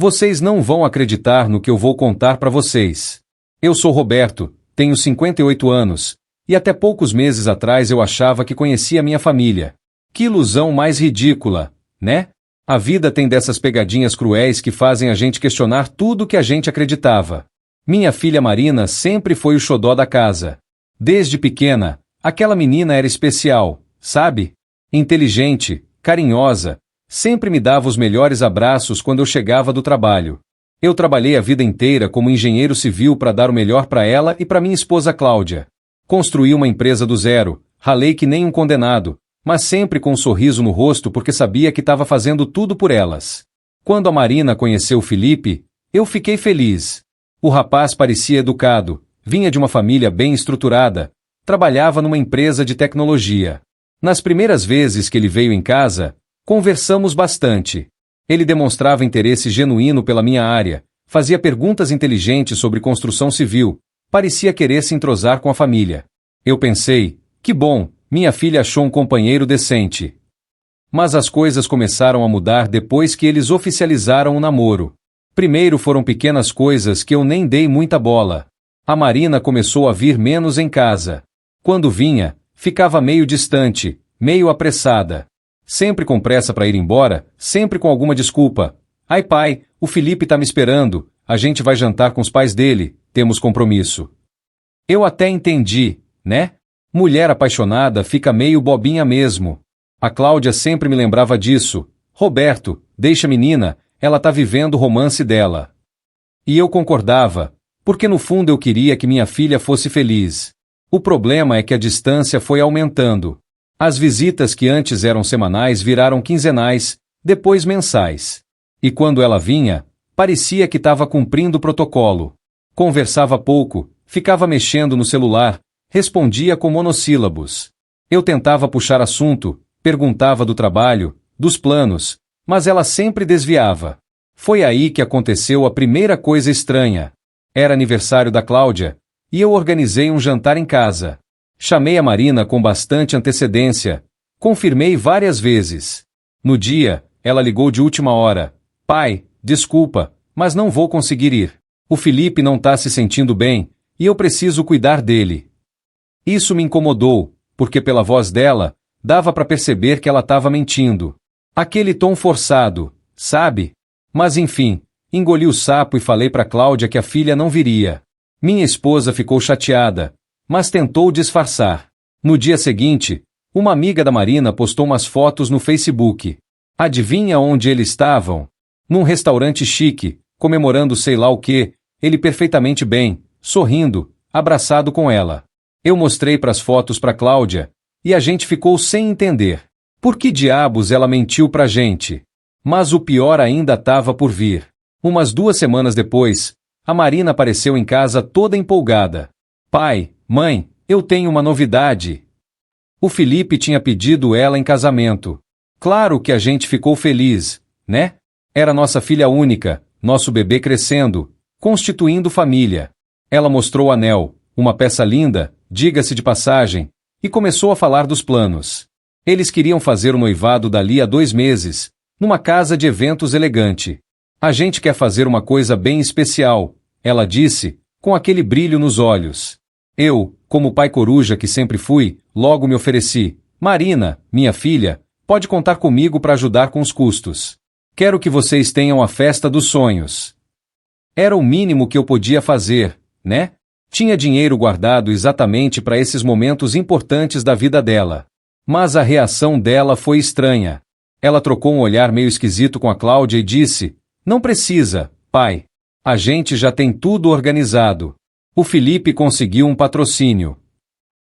Vocês não vão acreditar no que eu vou contar para vocês. Eu sou Roberto, tenho 58 anos, e até poucos meses atrás eu achava que conhecia minha família. Que ilusão mais ridícula, né? A vida tem dessas pegadinhas cruéis que fazem a gente questionar tudo que a gente acreditava. Minha filha Marina sempre foi o xodó da casa. Desde pequena, aquela menina era especial, sabe? Inteligente, carinhosa, sempre me dava os melhores abraços quando eu chegava do trabalho. Eu trabalhei a vida inteira como engenheiro civil para dar o melhor para ela e para minha esposa Cláudia. Construí uma empresa do zero, ralei que nem um condenado, mas sempre com um sorriso no rosto porque sabia que estava fazendo tudo por elas. Quando a Marina conheceu o Felipe, eu fiquei feliz. O rapaz parecia educado, vinha de uma família bem estruturada, trabalhava numa empresa de tecnologia. Nas primeiras vezes que ele veio em casa, conversamos bastante. Ele demonstrava interesse genuíno pela minha área, fazia perguntas inteligentes sobre construção civil, parecia querer se entrosar com a família. Eu pensei, que bom, minha filha achou um companheiro decente. Mas as coisas começaram a mudar depois que eles oficializaram o namoro. Primeiro foram pequenas coisas que eu nem dei muita bola. A Marina começou a vir menos em casa. Quando vinha, ficava meio distante, meio apressada. Sempre com pressa para ir embora, sempre com alguma desculpa. Ai pai, o Felipe tá me esperando, a gente vai jantar com os pais dele, temos compromisso. Eu até entendi, né? Mulher apaixonada fica meio bobinha mesmo. A Cláudia sempre me lembrava disso. Roberto, deixa a menina, ela tá vivendo o romance dela. E eu concordava, porque no fundo eu queria que minha filha fosse feliz. O problema é que a distância foi aumentando. As visitas que antes eram semanais viraram quinzenais, depois mensais. E quando ela vinha, parecia que estava cumprindo o protocolo. Conversava pouco, ficava mexendo no celular, respondia com monossílabos. Eu tentava puxar assunto, perguntava do trabalho, dos planos, mas ela sempre desviava. Foi aí que aconteceu a primeira coisa estranha. Era aniversário da Cláudia, e eu organizei um jantar em casa. Chamei a Marina com bastante antecedência. Confirmei várias vezes. No dia, ela ligou de última hora. Pai, desculpa, mas não vou conseguir ir. O Felipe não tá se sentindo bem, e eu preciso cuidar dele. Isso me incomodou, porque pela voz dela, dava para perceber que ela estava mentindo. Aquele tom forçado, sabe? Mas enfim, engoli o sapo e falei para Cláudia que a filha não viria. Minha esposa ficou chateada, mas tentou disfarçar. No dia seguinte, uma amiga da Marina postou umas fotos no Facebook. Adivinha onde eles estavam? Num restaurante chique, comemorando sei lá o quê, ele perfeitamente bem, sorrindo, abraçado com ela. Eu mostrei as fotos para Cláudia, e a gente ficou sem entender. Por que diabos ela mentiu pra gente? Mas o pior ainda estava por vir. Umas 2 semanas depois, a Marina apareceu em casa toda empolgada. Pai, mãe, eu tenho uma novidade. O Felipe tinha pedido ela em casamento. Claro que a gente ficou feliz, né? Era nossa filha única, nosso bebê crescendo, constituindo família. Ela mostrou o anel, uma peça linda, diga-se de passagem, e começou a falar dos planos. Eles queriam fazer o noivado dali a 2 meses, numa casa de eventos elegante. A gente quer fazer uma coisa bem especial, ela disse, com aquele brilho nos olhos. Eu, como pai coruja que sempre fui, logo me ofereci. Marina, minha filha, pode contar comigo para ajudar com os custos. Quero que vocês tenham a festa dos sonhos. Era o mínimo que eu podia fazer, né? Tinha dinheiro guardado exatamente para esses momentos importantes da vida dela. Mas a reação dela foi estranha. Ela trocou um olhar meio esquisito com a Cláudia e disse, não precisa, pai. A gente já tem tudo organizado. O Felipe conseguiu um patrocínio.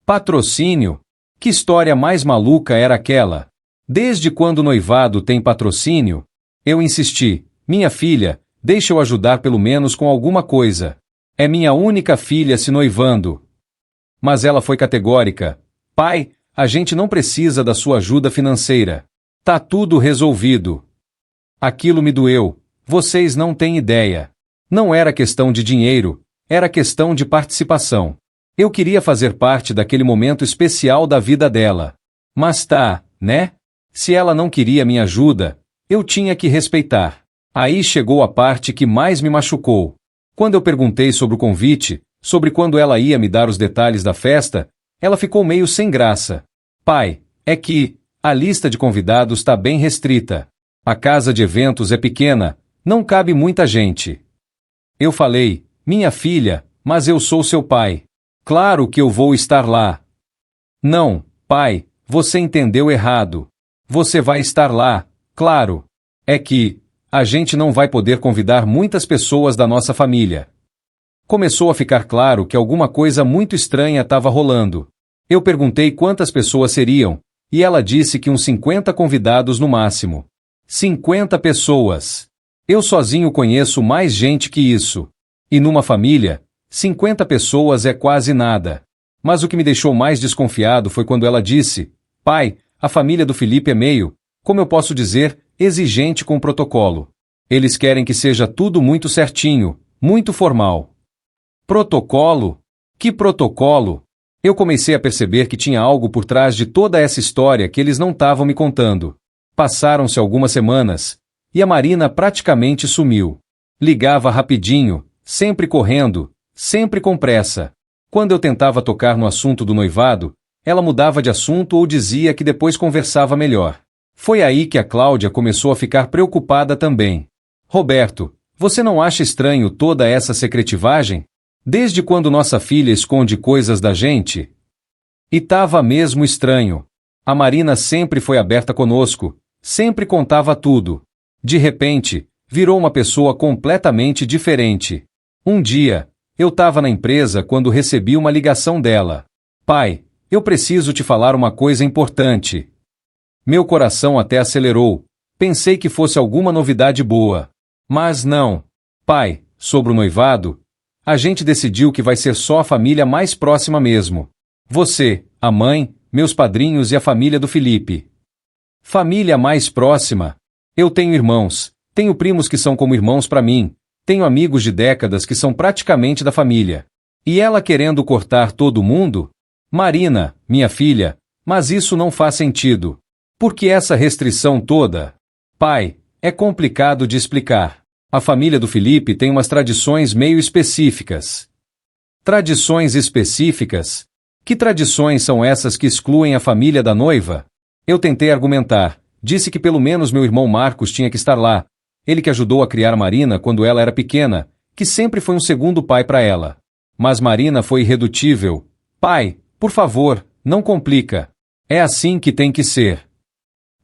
Patrocínio? Que história mais maluca era aquela? Desde quando o noivado tem patrocínio? Eu insisti, minha filha, deixa eu ajudar pelo menos com alguma coisa. É minha única filha se noivando. Mas ela foi categórica. Pai, a gente não precisa da sua ajuda financeira. Tá tudo resolvido. Aquilo me doeu. Vocês não têm ideia. Não era questão de dinheiro, era questão de participação. Eu queria fazer parte daquele momento especial da vida dela. Mas tá, né? Se ela não queria minha ajuda, eu tinha que respeitar. Aí chegou a parte que mais me machucou. Quando eu perguntei sobre o convite, sobre quando ela ia me dar os detalhes da festa, ela ficou meio sem graça. Pai, é que a lista de convidados está bem restrita. A casa de eventos é pequena, não cabe muita gente. Eu falei, minha filha, mas eu sou seu pai. Claro que eu vou estar lá. Não, pai, você entendeu errado. Você vai estar lá, claro. É que a gente não vai poder convidar muitas pessoas da nossa família. Começou a ficar claro que alguma coisa muito estranha estava rolando. Eu perguntei quantas pessoas seriam, e ela disse que uns 50 convidados no máximo. 50 pessoas. Eu sozinho conheço mais gente que isso. E numa família, 50 pessoas é quase nada. Mas o que me deixou mais desconfiado foi quando ela disse, pai, a família do Felipe é meio, como eu posso dizer, exigente com o protocolo. Eles querem que seja tudo muito certinho, muito formal. Protocolo? Que protocolo? Eu comecei a perceber que tinha algo por trás de toda essa história que eles não estavam me contando. Passaram-se algumas semanas, e a Marina praticamente sumiu. Ligava rapidinho, sempre correndo, sempre com pressa. Quando eu tentava tocar no assunto do noivado, ela mudava de assunto ou dizia que depois conversava melhor. Foi aí que a Cláudia começou a ficar preocupada também. Roberto, você não acha estranho toda essa secretivagem? Desde quando nossa filha esconde coisas da gente? E tava mesmo estranho. A Marina sempre foi aberta conosco, sempre contava tudo. De repente, virou uma pessoa completamente diferente. Um dia, eu tava na empresa quando recebi uma ligação dela. Pai, eu preciso te falar uma coisa importante. Meu coração até acelerou. Pensei que fosse alguma novidade boa. Mas não. Pai, sobre o noivado, a gente decidiu que vai ser só a família mais próxima mesmo. Você, a mãe, meus padrinhos e a família do Felipe. Família mais próxima? Eu tenho irmãos, tenho primos que são como irmãos para mim, tenho amigos de décadas que são praticamente da família. E ela querendo cortar todo mundo? Marina, minha filha, mas isso não faz sentido. Por que essa restrição toda? Pai, é complicado de explicar. A família do Felipe tem umas tradições meio específicas. Tradições específicas? Que tradições são essas que excluem a família da noiva? Eu tentei argumentar, disse que pelo menos meu irmão Marcos tinha que estar lá, ele que ajudou a criar Marina quando ela era pequena, que sempre foi um segundo pai para ela. Mas Marina foi irredutível. Pai, por favor, não complica. É assim que tem que ser.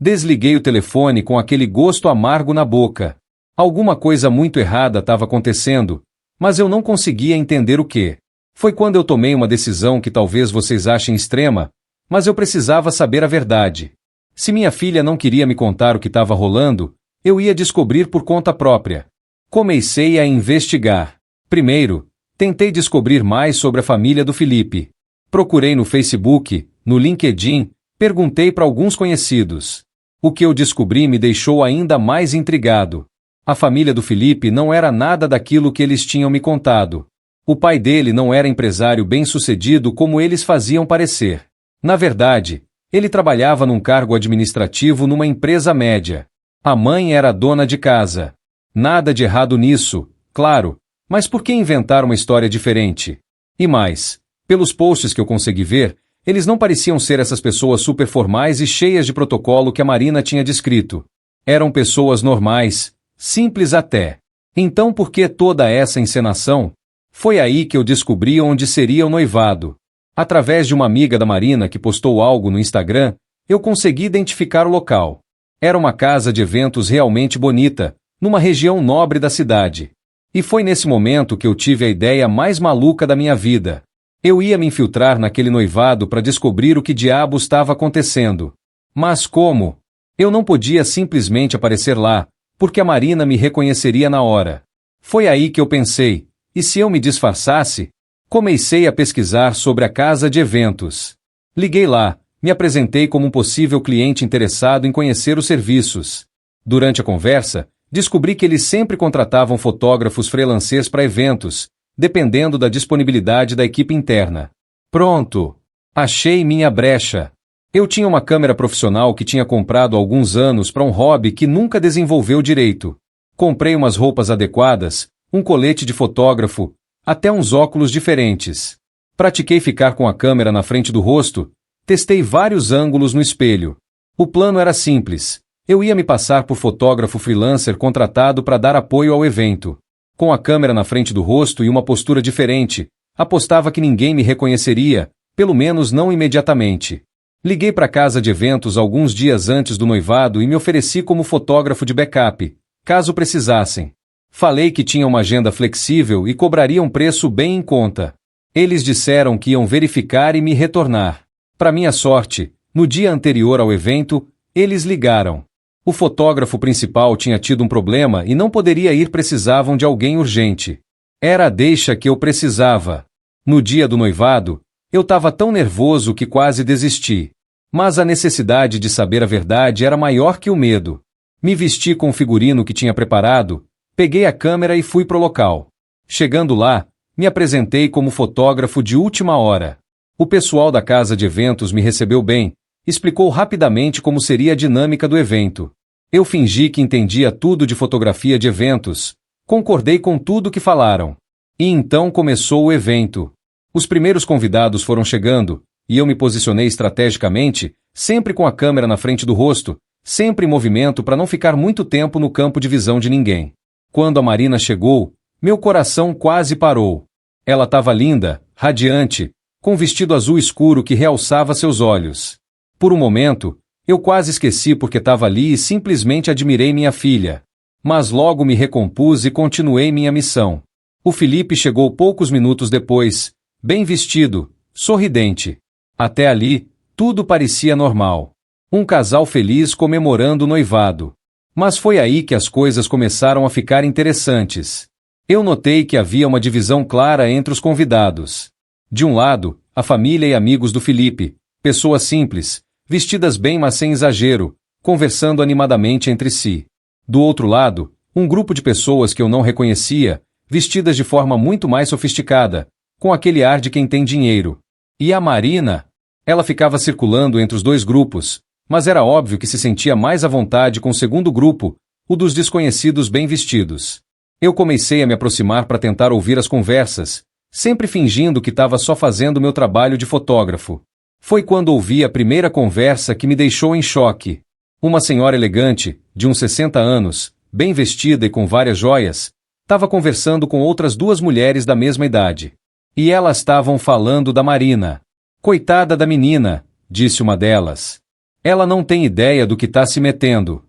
Desliguei o telefone com aquele gosto amargo na boca. Alguma coisa muito errada estava acontecendo, mas eu não conseguia entender o que. Foi quando eu tomei uma decisão que talvez vocês achem extrema, mas eu precisava saber a verdade. Se minha filha não queria me contar o que estava rolando, eu ia descobrir por conta própria. Comecei a investigar. Primeiro, tentei descobrir mais sobre a família do Felipe. Procurei no Facebook, no LinkedIn, perguntei para alguns conhecidos. O que eu descobri me deixou ainda mais intrigado. A família do Felipe não era nada daquilo que eles tinham me contado. O pai dele não era empresário bem-sucedido como eles faziam parecer. Na verdade, ele trabalhava num cargo administrativo numa empresa média. A mãe era dona de casa. Nada de errado nisso, claro, mas por que inventar uma história diferente? E mais, pelos posts que eu consegui ver, eles não pareciam ser essas pessoas super formais e cheias de protocolo que a Marina tinha descrito. Eram pessoas normais, simples até. Então por que toda essa encenação? Foi aí que eu descobri onde seria o noivado. Através de uma amiga da Marina que postou algo no Instagram, eu consegui identificar o local. Era uma casa de eventos realmente bonita, numa região nobre da cidade. E foi nesse momento que eu tive a ideia mais maluca da minha vida. Eu ia me infiltrar naquele noivado para descobrir o que diabos estava acontecendo. Mas como? Eu não podia simplesmente aparecer lá, porque a Marina me reconheceria na hora. Foi aí que eu pensei, e se eu me disfarçasse? Comecei a pesquisar sobre a casa de eventos. Liguei lá, me apresentei como um possível cliente interessado em conhecer os serviços. Durante a conversa, descobri que eles sempre contratavam fotógrafos freelancers para eventos, dependendo da disponibilidade da equipe interna. Pronto! Achei minha brecha. Eu tinha uma câmera profissional que tinha comprado há alguns anos para um hobby que nunca desenvolveu direito. Comprei umas roupas adequadas, um colete de fotógrafo, até uns óculos diferentes. Pratiquei ficar com a câmera na frente do rosto, testei vários ângulos no espelho. O plano era simples. Eu ia me passar por fotógrafo freelancer contratado para dar apoio ao evento. Com a câmera na frente do rosto e uma postura diferente, apostava que ninguém me reconheceria, pelo menos não imediatamente. Liguei para a casa de eventos alguns dias antes do noivado e me ofereci como fotógrafo de backup, caso precisassem. Falei que tinha uma agenda flexível e cobraria um preço bem em conta. Eles disseram que iam verificar e me retornar. Para minha sorte, no dia anterior ao evento, eles ligaram. O fotógrafo principal tinha tido um problema e não poderia ir, precisavam de alguém urgente. Era a deixa que eu precisava. No dia do noivado, eu estava tão nervoso que quase desisti. Mas a necessidade de saber a verdade era maior que o medo. Me vesti com o figurino que tinha preparado, peguei a câmera e fui pro local. Chegando lá, me apresentei como fotógrafo de última hora. O pessoal da casa de eventos me recebeu bem, explicou rapidamente como seria a dinâmica do evento. Eu fingi que entendia tudo de fotografia de eventos, concordei com tudo que falaram. E então começou o evento. Os primeiros convidados foram chegando, e eu me posicionei estrategicamente, sempre com a câmera na frente do rosto, sempre em movimento para não ficar muito tempo no campo de visão de ninguém. Quando a Marina chegou, meu coração quase parou. Ela estava linda, radiante, com um vestido azul escuro que realçava seus olhos. Por um momento, eu quase esqueci porque estava ali e simplesmente admirei minha filha. Mas logo me recompus e continuei minha missão. O Felipe chegou poucos minutos depois, bem vestido, sorridente. Até ali, tudo parecia normal. Um casal feliz comemorando o noivado. Mas foi aí que as coisas começaram a ficar interessantes. Eu notei que havia uma divisão clara entre os convidados. De um lado, a família e amigos do Felipe, pessoas simples, vestidas bem mas sem exagero, conversando animadamente entre si. Do outro lado, um grupo de pessoas que eu não reconhecia, vestidas de forma muito mais sofisticada, com aquele ar de quem tem dinheiro. E a Marina? Ela ficava circulando entre os dois grupos, mas era óbvio que se sentia mais à vontade com o segundo grupo, o dos desconhecidos bem vestidos. Eu comecei a me aproximar para tentar ouvir as conversas, sempre fingindo que estava só fazendo meu trabalho de fotógrafo. Foi quando ouvi a primeira conversa que me deixou em choque. Uma senhora elegante, de uns 60 anos, bem vestida e com várias joias, estava conversando com outras duas mulheres da mesma idade. E elas estavam falando da Marina. Coitada da menina, disse uma delas. Ela não tem ideia do que está se metendo.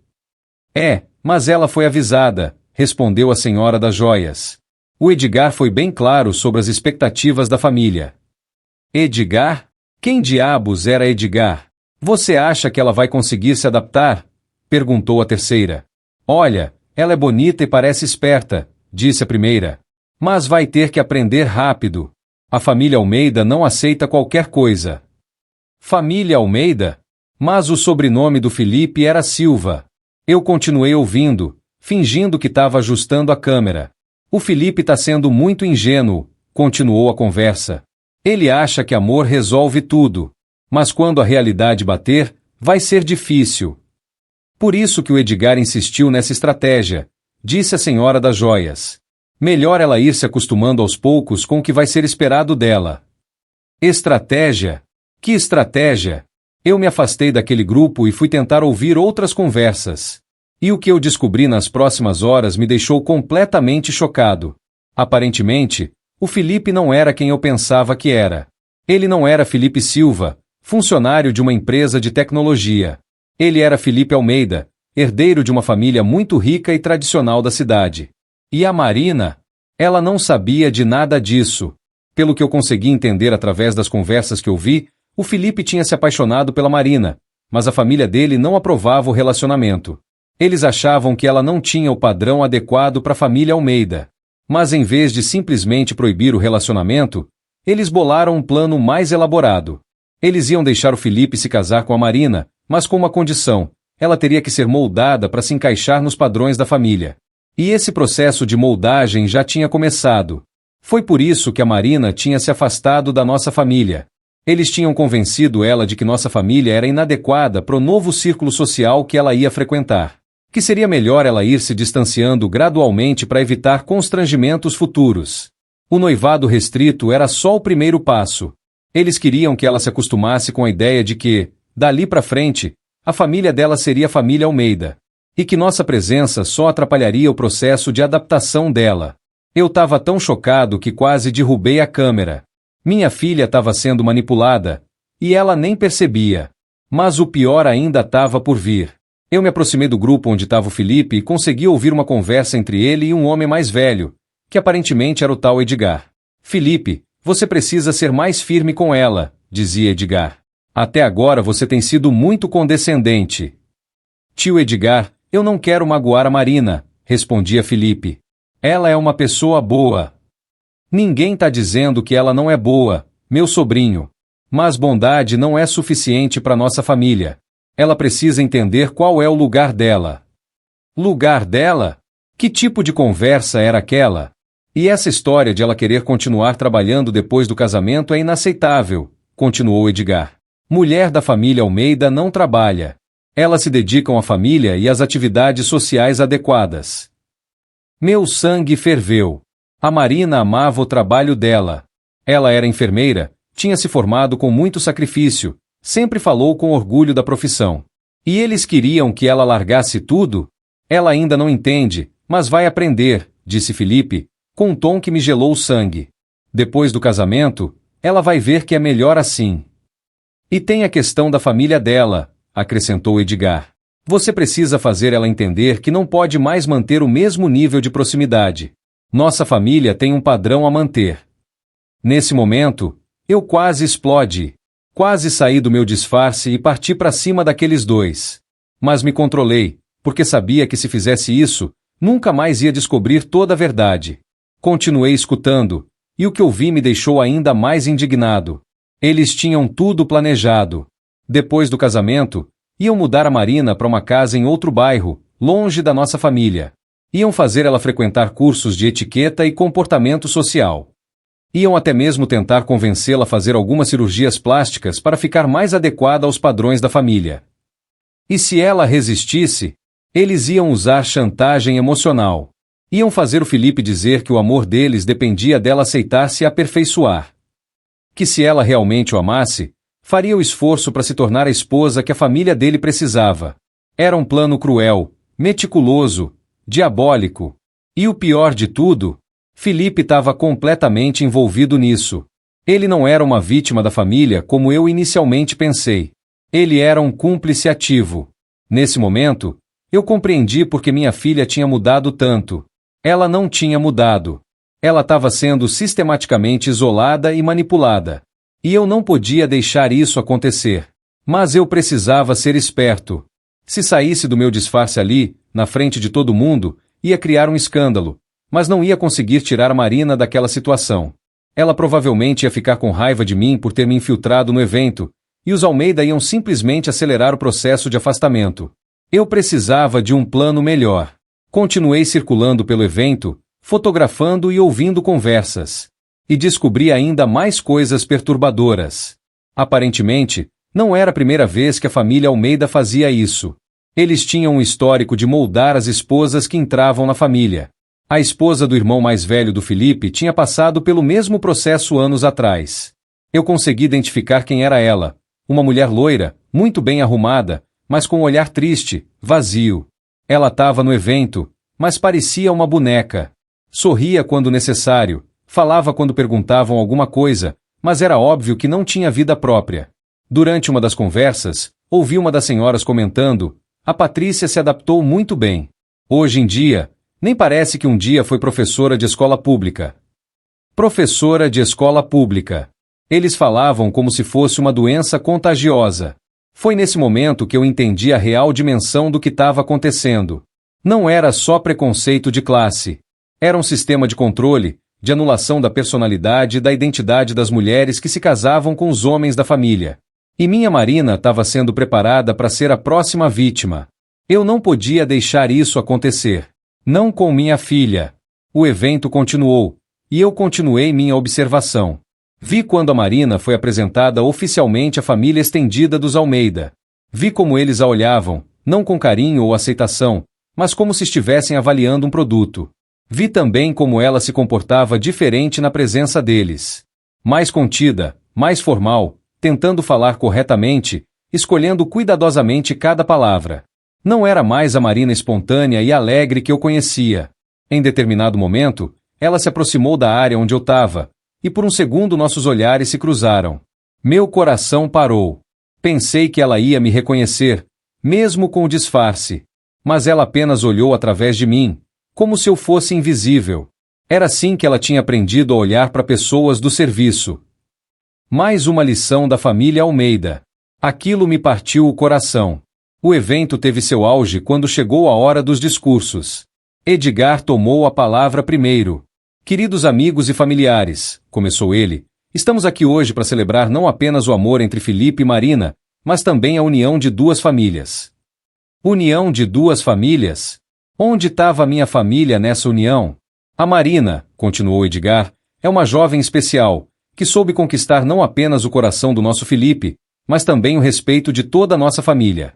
É, mas ela foi avisada, respondeu a senhora das joias. O Edgar foi bem claro sobre as expectativas da família. Edgar? Quem diabos era Edgar? Você acha que ela vai conseguir se adaptar? Perguntou a terceira. Olha, ela é bonita e parece esperta, disse a primeira. Mas vai ter que aprender rápido. A família Almeida não aceita qualquer coisa. Família Almeida? Mas o sobrenome do Felipe era Silva. Eu continuei ouvindo, fingindo que estava ajustando a câmera. O Felipe está sendo muito ingênuo, continuou a conversa. Ele acha que amor resolve tudo. Mas quando a realidade bater, vai ser difícil. Por isso que o Edgar insistiu nessa estratégia, disse a senhora das joias. Melhor ela ir se acostumando aos poucos com o que vai ser esperado dela. Estratégia? Que estratégia? Eu me afastei daquele grupo e fui tentar ouvir outras conversas. E o que eu descobri nas próximas horas me deixou completamente chocado. Aparentemente, o Felipe não era quem eu pensava que era. Ele não era Felipe Silva, funcionário de uma empresa de tecnologia. Ele era Felipe Almeida, herdeiro de uma família muito rica e tradicional da cidade. E a Marina? Ela não sabia de nada disso. Pelo que eu consegui entender através das conversas que ouvi, o Felipe tinha se apaixonado pela Marina, mas a família dele não aprovava o relacionamento. Eles achavam que ela não tinha o padrão adequado para a família Almeida. Mas em vez de simplesmente proibir o relacionamento, eles bolaram um plano mais elaborado. Eles iam deixar o Felipe se casar com a Marina, mas com uma condição: ela teria que ser moldada para se encaixar nos padrões da família. E esse processo de moldagem já tinha começado. Foi por isso que a Marina tinha se afastado da nossa família. Eles tinham convencido ela de que nossa família era inadequada para o novo círculo social que ela ia frequentar. Que seria melhor ela ir se distanciando gradualmente para evitar constrangimentos futuros. O noivado restrito era só o primeiro passo. Eles queriam que ela se acostumasse com a ideia de que, dali para frente, a família dela seria a família Almeida. E que nossa presença só atrapalharia o processo de adaptação dela. Eu estava tão chocado que quase derrubei a câmera. Minha filha estava sendo manipulada, e ela nem percebia. Mas o pior ainda estava por vir. Eu me aproximei do grupo onde estava o Felipe e consegui ouvir uma conversa entre ele e um homem mais velho, que aparentemente era o tal Edgar. Felipe, você precisa ser mais firme com ela, dizia Edgar. Até agora você tem sido muito condescendente. Tio Edgar, eu não quero magoar a Marina, respondia Felipe. Ela é uma pessoa boa. Ninguém está dizendo que ela não é boa, meu sobrinho. Mas bondade não é suficiente para nossa família. Ela precisa entender qual é o lugar dela. Lugar dela? Que tipo de conversa era aquela? E essa história de ela querer continuar trabalhando depois do casamento é inaceitável, continuou Edgar. Mulher da família Almeida não trabalha. Elas se dedicam à família e às atividades sociais adequadas. Meu sangue ferveu. A Marina amava o trabalho dela. Ela era enfermeira, tinha se formado com muito sacrifício, sempre falou com orgulho da profissão. E eles queriam que ela largasse tudo? Ela ainda não entende, mas vai aprender, disse Felipe, com um tom que me gelou o sangue. Depois do casamento, ela vai ver que é melhor assim. E tem a questão da família dela, acrescentou Edgar. Você precisa fazer ela entender que não pode mais manter o mesmo nível de proximidade. Nossa família tem um padrão a manter. Nesse momento, eu quase explodi. Quase saí do meu disfarce e parti para cima daqueles dois. Mas me controlei, porque sabia que se fizesse isso, nunca mais ia descobrir toda a verdade. Continuei escutando, e o que ouvi me deixou ainda mais indignado. Eles tinham tudo planejado. Depois do casamento, iam mudar a Marina para uma casa em outro bairro, longe da nossa família. Iam fazer ela frequentar cursos de etiqueta e comportamento social. Iam até mesmo tentar convencê-la a fazer algumas cirurgias plásticas para ficar mais adequada aos padrões da família. E se ela resistisse, eles iam usar chantagem emocional. Iam fazer o Felipe dizer que o amor deles dependia dela aceitar se aperfeiçoar. Que se ela realmente o amasse, faria o esforço para se tornar a esposa que a família dele precisava. Era um plano cruel, meticuloso, diabólico. E o pior de tudo, Felipe estava completamente envolvido nisso. Ele não era uma vítima da família como eu inicialmente pensei. Ele era um cúmplice ativo. Nesse momento, eu compreendi porque minha filha tinha mudado tanto. Ela não tinha mudado. Ela estava sendo sistematicamente isolada e manipulada. E eu não podia deixar isso acontecer. Mas eu precisava ser esperto. Se saísse do meu disfarce ali, na frente de todo mundo, ia criar um escândalo, mas não ia conseguir tirar a Marina daquela situação. Ela provavelmente ia ficar com raiva de mim por ter me infiltrado no evento, e os Almeida iam simplesmente acelerar o processo de afastamento. Eu precisava de um plano melhor. Continuei circulando pelo evento, fotografando e ouvindo conversas. E descobri ainda mais coisas perturbadoras. Aparentemente, não era a primeira vez que a família Almeida fazia isso. Eles tinham um histórico de moldar as esposas que entravam na família. A esposa do irmão mais velho do Felipe tinha passado pelo mesmo processo anos atrás. Eu consegui identificar quem era ela. Uma mulher loira, muito bem arrumada, mas com um olhar triste, vazio. Ela estava no evento, mas parecia uma boneca. Sorria quando necessário, falava quando perguntavam alguma coisa, mas era óbvio que não tinha vida própria. Durante uma das conversas, ouvi uma das senhoras comentando: a Patrícia se adaptou muito bem. Hoje em dia, nem parece que um dia foi professora de escola pública. Professora de escola pública. Eles falavam como se fosse uma doença contagiosa. Foi nesse momento que eu entendi a real dimensão do que estava acontecendo. Não era só preconceito de classe. Era um sistema de controle, de anulação da personalidade e da identidade das mulheres que se casavam com os homens da família. E minha Marina estava sendo preparada para ser a próxima vítima. Eu não podia deixar isso acontecer. Não com minha filha. O evento continuou, e eu continuei minha observação. Vi quando a Marina foi apresentada oficialmente à família estendida dos Almeida. Vi como eles a olhavam, não com carinho ou aceitação, mas como se estivessem avaliando um produto. Vi também como ela se comportava diferente na presença deles. Mais contida, mais formal, tentando falar corretamente, escolhendo cuidadosamente cada palavra. Não era mais a Marina espontânea e alegre que eu conhecia. Em determinado momento, ela se aproximou da área onde eu estava, e por um segundo nossos olhares se cruzaram. Meu coração parou. Pensei que ela ia me reconhecer, mesmo com o disfarce. Mas ela apenas olhou através de mim, como se eu fosse invisível. Era assim que ela tinha aprendido a olhar para pessoas do serviço. Mais uma lição da família Almeida. Aquilo me partiu o coração. O evento teve seu auge quando chegou a hora dos discursos. Edgar tomou a palavra primeiro. Queridos amigos e familiares, começou ele, estamos aqui hoje para celebrar não apenas o amor entre Felipe e Marina, mas também a união de duas famílias. União de duas famílias? Onde estava a minha família nessa união? A Marina, continuou Edgar, é uma jovem especial, que soube conquistar não apenas o coração do nosso Felipe, mas também o respeito de toda a nossa família.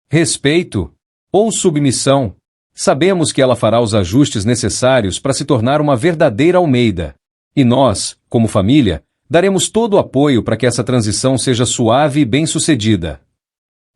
Respeito? Ou submissão? Sabemos que ela fará os ajustes necessários para se tornar uma verdadeira Almeida. E nós, como família, daremos todo o apoio para que essa transição seja suave e bem-sucedida.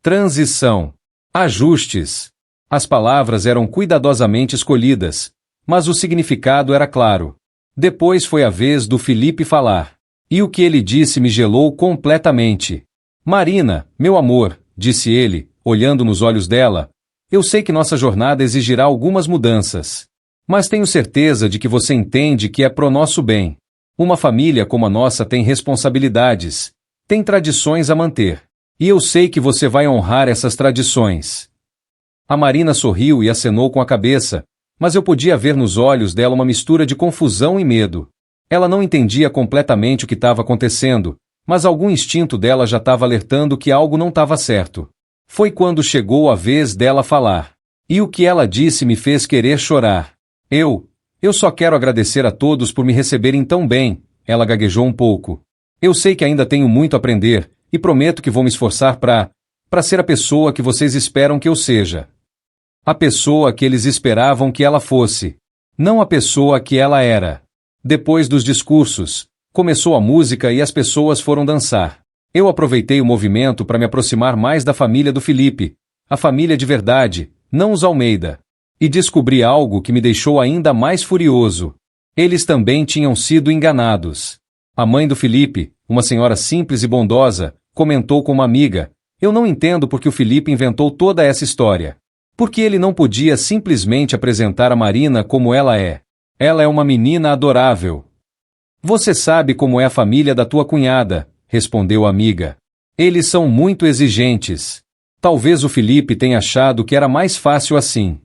Transição. Ajustes. As palavras eram cuidadosamente escolhidas, mas o significado era claro. Depois foi a vez do Felipe falar. E o que ele disse me gelou completamente. Marina, meu amor, disse ele, olhando nos olhos dela, eu sei que nossa jornada exigirá algumas mudanças. Mas tenho certeza de que você entende que é pro nosso bem. Uma família como a nossa tem responsabilidades, tem tradições a manter. E eu sei que você vai honrar essas tradições. A Marina sorriu e acenou com a cabeça, mas eu podia ver nos olhos dela uma mistura de confusão e medo. Ela não entendia completamente o que estava acontecendo, mas algum instinto dela já estava alertando que algo não estava certo. Foi quando chegou a vez dela falar. E o que ela disse me fez querer chorar. Eu só quero agradecer a todos por me receberem tão bem, ela gaguejou um pouco. Eu sei que ainda tenho muito a aprender, e prometo que vou me esforçar para ser a pessoa que vocês esperam que eu seja. A pessoa que eles esperavam que ela fosse. Não a pessoa que ela era. Depois dos discursos, começou a música e as pessoas foram dançar. Eu aproveitei o movimento para me aproximar mais da família do Felipe, a família de verdade, não os Almeida. E descobri algo que me deixou ainda mais furioso. Eles também tinham sido enganados. A mãe do Felipe, uma senhora simples e bondosa, comentou com uma amiga, eu não entendo porque o Felipe inventou toda essa história. Porque ele não podia simplesmente apresentar a Marina como ela é. Ela é uma menina adorável. Você sabe como é a família da tua cunhada, respondeu a amiga. Eles são muito exigentes. Talvez o Felipe tenha achado que era mais fácil assim.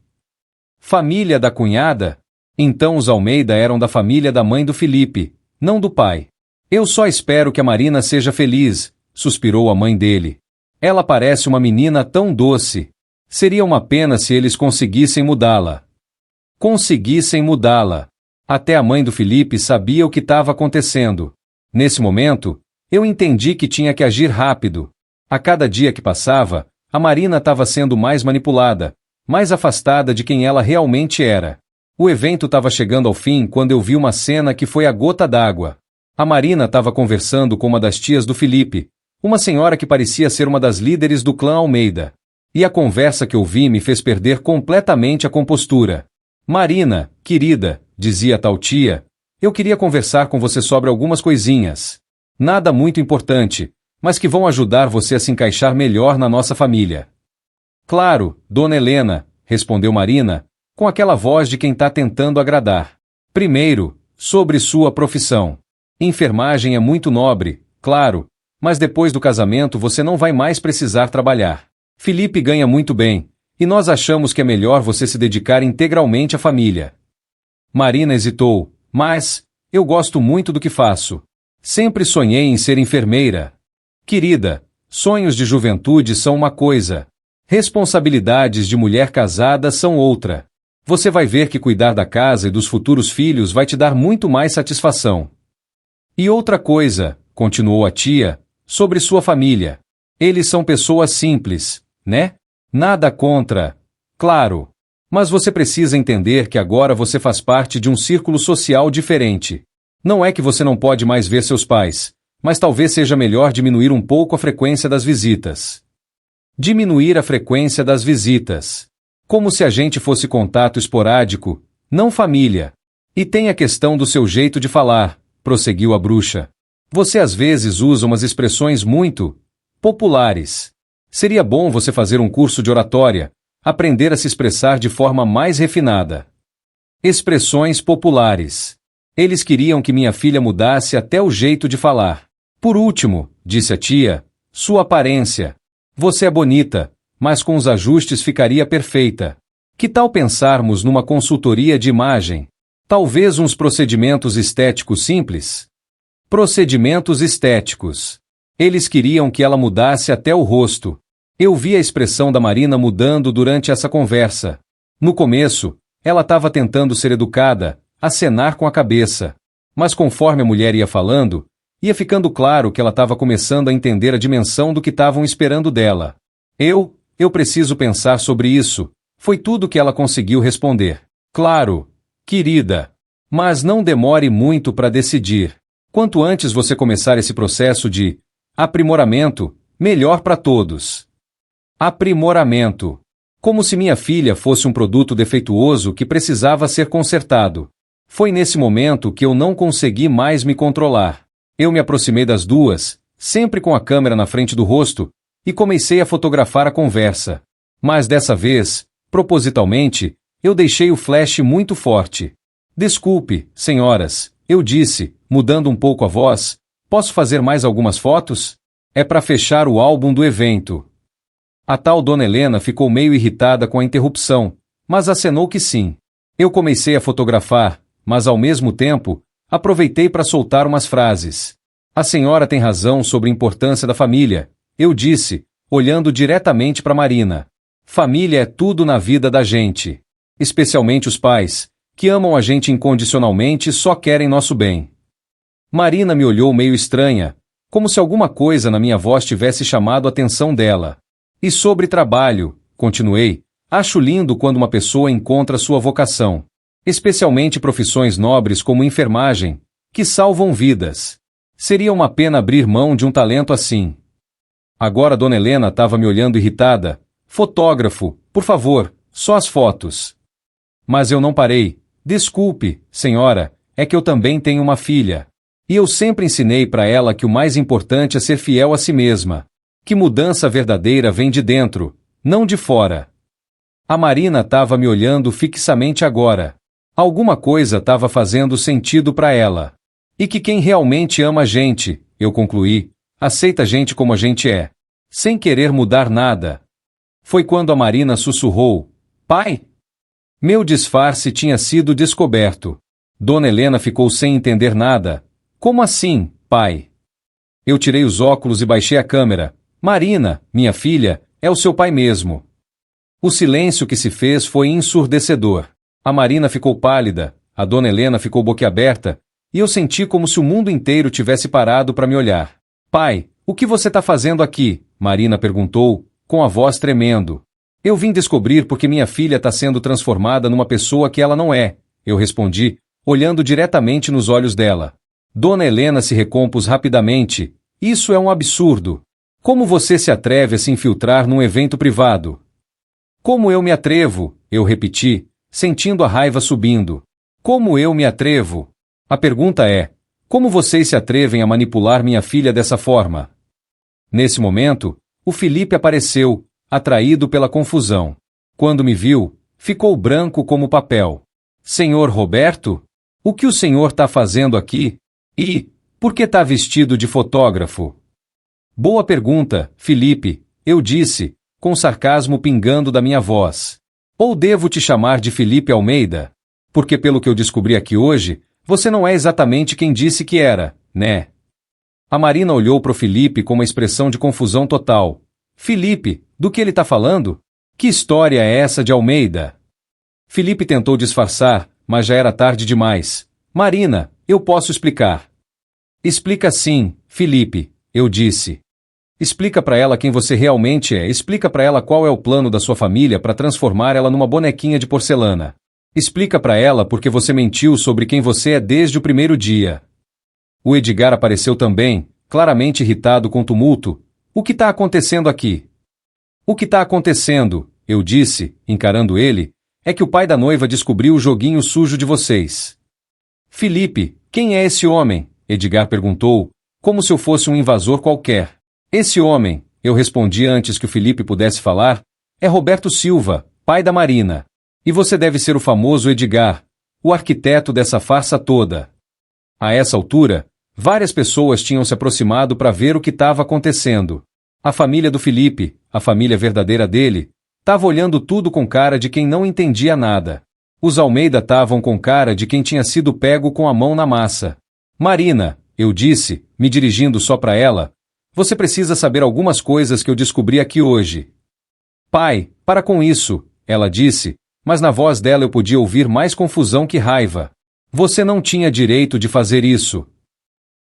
Família da cunhada? Então os Almeida eram da família da mãe do Felipe, não do pai. Eu só espero que a Marina seja feliz, suspirou a mãe dele. Ela parece uma menina tão doce. Seria uma pena se eles conseguissem mudá-la. Conseguissem mudá-la. Até a mãe do Felipe sabia o que estava acontecendo. Nesse momento, eu entendi que tinha que agir rápido. A cada dia que passava, a Marina estava sendo mais manipulada, mais afastada de quem ela realmente era. O evento estava chegando ao fim quando eu vi uma cena que foi a gota d'água. A Marina estava conversando com uma das tias do Felipe, uma senhora que parecia ser uma das líderes do clã Almeida. E a conversa que eu vi me fez perder completamente a compostura. Marina, querida, dizia a tal tia, eu queria conversar com você sobre algumas coisinhas. Nada muito importante, mas que vão ajudar você a se encaixar melhor na nossa família. Claro, dona Helena, respondeu Marina, com aquela voz de quem está tentando agradar. Primeiro, sobre sua profissão. Enfermagem é muito nobre, claro, mas depois do casamento você não vai mais precisar trabalhar. Felipe ganha muito bem, e nós achamos que é melhor você se dedicar integralmente à família. Marina hesitou, mas eu gosto muito do que faço. Sempre sonhei em ser enfermeira. Querida, sonhos de juventude são uma coisa. Responsabilidades de mulher casada são outra. Você vai ver que cuidar da casa e dos futuros filhos vai te dar muito mais satisfação. E outra coisa, continuou a tia, sobre sua família. Eles são pessoas simples, né? Nada contra. Claro. Mas você precisa entender que agora você faz parte de um círculo social diferente. Não é que você não pode mais ver seus pais, mas talvez seja melhor diminuir um pouco a frequência das visitas. Diminuir a frequência das visitas. Como se a gente fosse contato esporádico, não família. E tem a questão do seu jeito de falar, prosseguiu a bruxa. Você às vezes usa umas expressões muito populares. Seria bom você fazer um curso de oratória, aprender a se expressar de forma mais refinada. Expressões populares. Eles queriam que minha filha mudasse até o jeito de falar. Por último, disse a tia, sua aparência. Você é bonita, mas com os ajustes ficaria perfeita. Que tal pensarmos numa consultoria de imagem? Talvez uns procedimentos estéticos simples? Procedimentos estéticos. Eles queriam que ela mudasse até o rosto. Eu vi a expressão da Marina mudando durante essa conversa. No começo, ela estava tentando ser educada, acenar com a cabeça. Mas conforme a mulher ia falando, ia ficando claro que ela estava começando a entender a dimensão do que estavam esperando dela. Eu preciso pensar sobre isso, foi tudo que ela conseguiu responder. Claro, querida. Mas não demore muito para decidir. Quanto antes você começar esse processo de aprimoramento, melhor para todos. Aprimoramento. Como se minha filha fosse um produto defeituoso que precisava ser consertado. Foi nesse momento que eu não consegui mais me controlar. Eu me aproximei das duas, sempre com a câmera na frente do rosto, e comecei a fotografar a conversa. Mas dessa vez, propositalmente, eu deixei o flash muito forte. Desculpe, senhoras, eu disse, mudando um pouco a voz, posso fazer mais algumas fotos? É para fechar o álbum do evento. A tal Dona Helena ficou meio irritada com a interrupção, mas acenou que sim. Eu comecei a fotografar, mas ao mesmo tempo, aproveitei para soltar umas frases. A senhora tem razão sobre a importância da família, eu disse, olhando diretamente para Marina. Família é tudo na vida da gente. Especialmente os pais, que amam a gente incondicionalmente e só querem nosso bem. Marina me olhou meio estranha, como se alguma coisa na minha voz tivesse chamado a atenção dela. E sobre trabalho, continuei, acho lindo quando uma pessoa encontra sua vocação. Especialmente profissões nobres como enfermagem, que salvam vidas. Seria uma pena abrir mão de um talento assim. Agora Dona Helena estava me olhando irritada. Fotógrafo, por favor, só as fotos. Mas eu não parei. Desculpe, senhora, é que eu também tenho uma filha. E eu sempre ensinei para ela que o mais importante é ser fiel a si mesma. Que mudança verdadeira vem de dentro, não de fora. A Marina estava me olhando fixamente agora. Alguma coisa estava fazendo sentido para ela. E que quem realmente ama a gente, eu concluí, aceita a gente como a gente é, sem querer mudar nada. Foi quando a Marina sussurrou, pai? Meu disfarce tinha sido descoberto. Dona Helena ficou sem entender nada. Como assim, pai? Eu tirei os óculos e baixei a câmera. Marina, minha filha, é o seu pai mesmo. O silêncio que se fez foi ensurdecedor. A Marina ficou pálida, a Dona Helena ficou boquiaberta, e eu senti como se o mundo inteiro tivesse parado para me olhar. Pai, o que você está fazendo aqui? Marina perguntou, com a voz tremendo. Eu vim descobrir porque minha filha está sendo transformada numa pessoa que ela não é, eu respondi, olhando diretamente nos olhos dela. Dona Helena se recompôs rapidamente. Isso é um absurdo. Como você se atreve a se infiltrar num evento privado? Como eu me atrevo? Eu repeti, sentindo a raiva subindo. Como eu me atrevo? A pergunta é, como vocês se atrevem a manipular minha filha dessa forma? Nesse momento, o Felipe apareceu, atraído pela confusão. Quando me viu, ficou branco como papel. Senhor Roberto? O que o senhor está fazendo aqui? E, por que está vestido de fotógrafo? Boa pergunta, Felipe, eu disse, com sarcasmo pingando da minha voz. Ou devo te chamar de Felipe Almeida? Porque pelo que eu descobri aqui hoje, você não é exatamente quem disse que era, né? A Marina olhou para o Felipe com uma expressão de confusão total. Felipe, do que ele está falando? Que história é essa de Almeida? Felipe tentou disfarçar, mas já era tarde demais. Marina, eu posso explicar. Explica sim, Felipe, eu disse. Explica para ela quem você realmente é. Explica para ela qual é o plano da sua família para transformar ela numa bonequinha de porcelana. Explica para ela porque você mentiu sobre quem você é desde o primeiro dia. O Edgar apareceu também, claramente irritado com o tumulto. O que está acontecendo aqui? O que está acontecendo, eu disse, encarando ele, é que o pai da noiva descobriu o joguinho sujo de vocês. Felipe, quem é esse homem? Edgar perguntou, como se eu fosse um invasor qualquer. Esse homem, eu respondi antes que o Felipe pudesse falar, é Roberto Silva, pai da Marina. E você deve ser o famoso Edgar, o arquiteto dessa farsa toda. A essa altura, várias pessoas tinham se aproximado para ver o que estava acontecendo. A família do Felipe, a família verdadeira dele, estava olhando tudo com cara de quem não entendia nada. Os Almeida estavam com cara de quem tinha sido pego com a mão na massa. Marina, eu disse, me dirigindo só para ela, você precisa saber algumas coisas que eu descobri aqui hoje. Pai, para com isso, ela disse, mas na voz dela eu podia ouvir mais confusão que raiva. Você não tinha direito de fazer isso.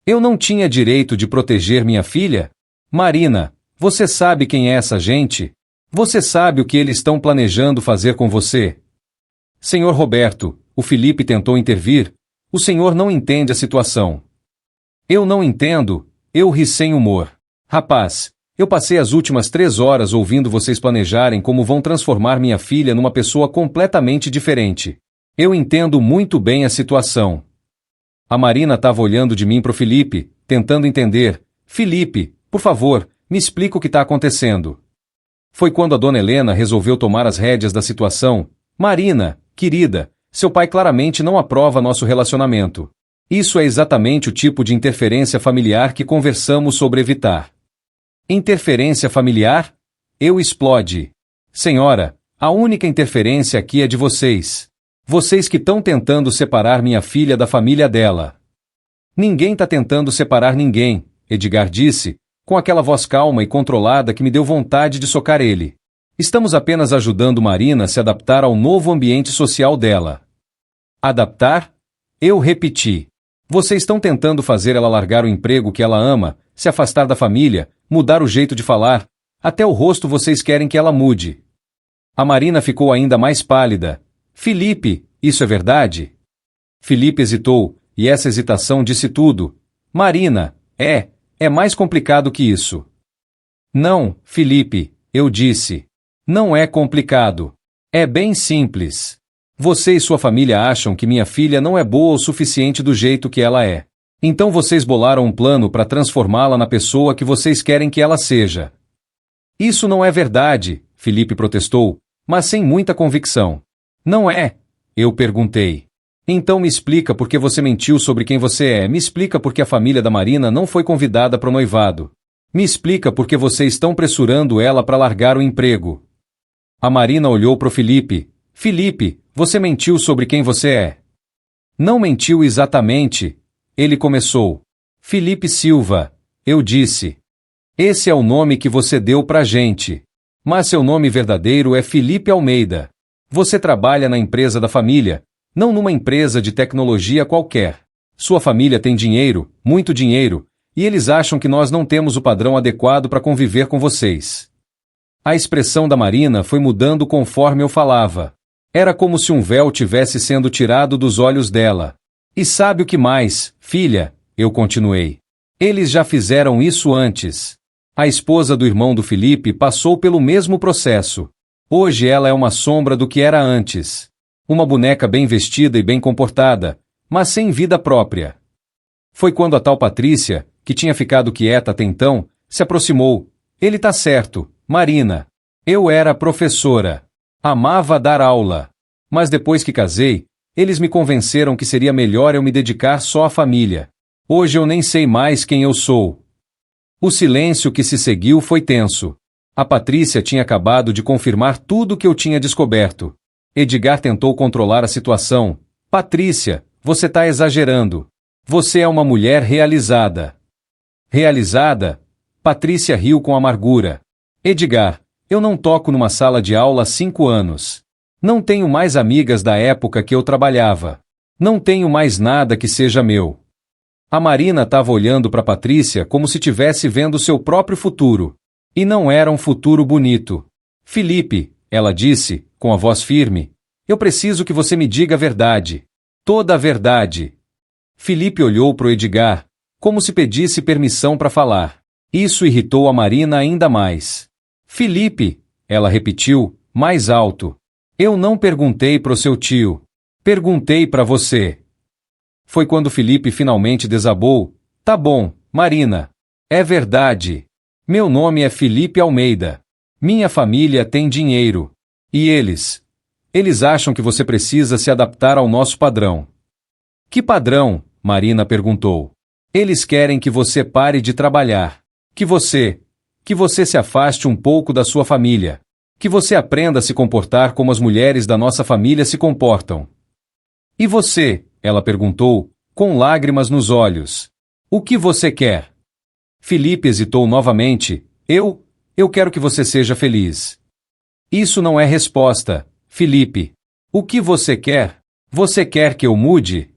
Eu não tinha direito de proteger minha filha? Marina, você sabe quem é essa gente? Você sabe o que eles estão planejando fazer com você? Senhor Roberto, o Felipe tentou intervir, o senhor não entende a situação. Eu não entendo, eu ri sem humor. Rapaz, eu passei as últimas 3 horas ouvindo vocês planejarem como vão transformar minha filha numa pessoa completamente diferente. Eu entendo muito bem a situação. A Marina estava olhando de mim para o Felipe, tentando entender. Felipe, por favor, me explica o que está acontecendo. Foi quando a dona Helena resolveu tomar as rédeas da situação. Marina, querida, seu pai claramente não aprova nosso relacionamento. Isso é exatamente o tipo de interferência familiar que conversamos sobre evitar. Interferência familiar? Eu explode. Senhora, a única interferência aqui é de vocês. Vocês que estão tentando separar minha filha da família dela. Ninguém está tentando separar ninguém, Edgar disse, com aquela voz calma e controlada que me deu vontade de socar ele. Estamos apenas ajudando Marina a se adaptar ao novo ambiente social dela. Adaptar? Eu repeti. Vocês estão tentando fazer ela largar o emprego que ela ama, se afastar da família, mudar o jeito de falar, até o rosto vocês querem que ela mude. A Marina ficou ainda mais pálida. Felipe, isso é verdade? Felipe hesitou, e essa hesitação disse tudo. Marina, é mais complicado que isso. Não, Felipe, eu disse. Não é complicado. É bem simples. Você e sua família acham que minha filha não é boa o suficiente do jeito que ela é. Então vocês bolaram um plano para transformá-la na pessoa que vocês querem que ela seja. Isso não é verdade, Felipe protestou, mas sem muita convicção. Não é? Eu perguntei. Então me explica por que você mentiu sobre quem você é. Me explica por que a família da Marina não foi convidada para o noivado. Me explica por que vocês estão pressurando ela para largar o emprego. A Marina olhou para o Felipe. Felipe, você mentiu sobre quem você é. Não mentiu exatamente. Ele começou. Felipe Silva, eu disse. Esse é o nome que você deu pra gente. Mas seu nome verdadeiro é Felipe Almeida. Você trabalha na empresa da família, não numa empresa de tecnologia qualquer. Sua família tem dinheiro, muito dinheiro, e eles acham que nós não temos o padrão adequado para conviver com vocês. A expressão da Marina foi mudando conforme eu falava. Era como se um véu tivesse sendo tirado dos olhos dela. E sabe o que mais, filha? Eu continuei. Eles já fizeram isso antes. A esposa do irmão do Felipe passou pelo mesmo processo. Hoje ela é uma sombra do que era antes. Uma boneca bem vestida e bem comportada, mas sem vida própria. Foi quando a tal Patrícia, que tinha ficado quieta até então, se aproximou. Ele tá certo, Marina. Eu era professora. Amava dar aula. Mas depois que casei, eles me convenceram que seria melhor eu me dedicar só à família. Hoje eu nem sei mais quem eu sou. O silêncio que se seguiu foi tenso. A Patrícia tinha acabado de confirmar tudo o que eu tinha descoberto. Edgar tentou controlar a situação. Patrícia, você tá exagerando. Você é uma mulher realizada. Realizada? Patrícia riu com amargura. Edgar, eu não toco numa sala de aula há 5 anos. Não tenho mais amigas da época que eu trabalhava. Não tenho mais nada que seja meu. A Marina estava olhando para Patrícia como se tivesse vendo seu próprio futuro. E não era um futuro bonito. Felipe, ela disse, com a voz firme, eu preciso que você me diga a verdade. Toda a verdade. Felipe olhou para o Edgar, como se pedisse permissão para falar. Isso irritou a Marina ainda mais. Felipe, ela repetiu, mais alto. Eu não perguntei pro seu tio. Perguntei para você. Foi quando Felipe finalmente desabou. Tá bom, Marina. É verdade. Meu nome é Felipe Almeida. Minha família tem dinheiro. E eles? Eles acham que você precisa se adaptar ao nosso padrão. Que padrão? Marina perguntou. Eles querem que você pare de trabalhar. Que você se afaste um pouco da sua família. Que você aprenda a se comportar como as mulheres da nossa família se comportam. E você? Ela perguntou, com lágrimas nos olhos. O que você quer? Felipe hesitou novamente. Eu quero que você seja feliz. Isso não é resposta, Felipe. O que você quer? Você quer que eu mude?